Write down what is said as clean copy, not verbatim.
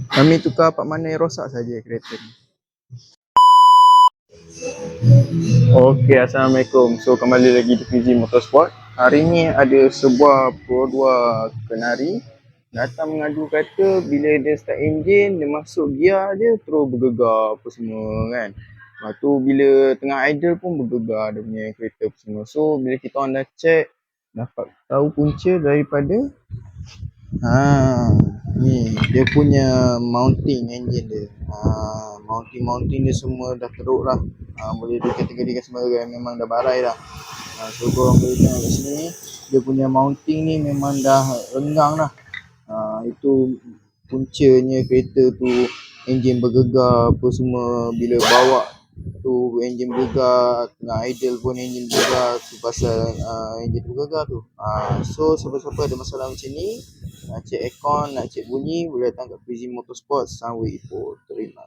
Kami tukar part mana yang rosak saja kereta ni. Okey, Assalamualaikum. So kembali lagi di PG Motorsport. Hari ni ada sebuah Pro 2 kenari datang mengadu kata bila dia start enjin, dia masuk gear je terus bergegar apa semua kan. Lepas tu bila tengah idle pun bergegar dia punya kereta apa semua. So bila kita orang dah check, dapat tahu punca daripada ni dia punya mounting engine dia. Mounting dia semua dah teruk lah. Boleh dikategorikan sebagai memang dah barai dah. So korang boleh tengok kat sini, dia punya mounting ni memang dah renggang dah. Itu puncanya kereta tu, enjin bergegar apa semua. Bila bawa tu enjin bergegar, tengah idle pun enjin bergegar tu pasal enjin bergegar tu. So siapa-siapa ada masalah macam ni, nak cek aircon, nak cek bunyi, boleh datang kat PG Motorsport Sunway Ipoh. Terima.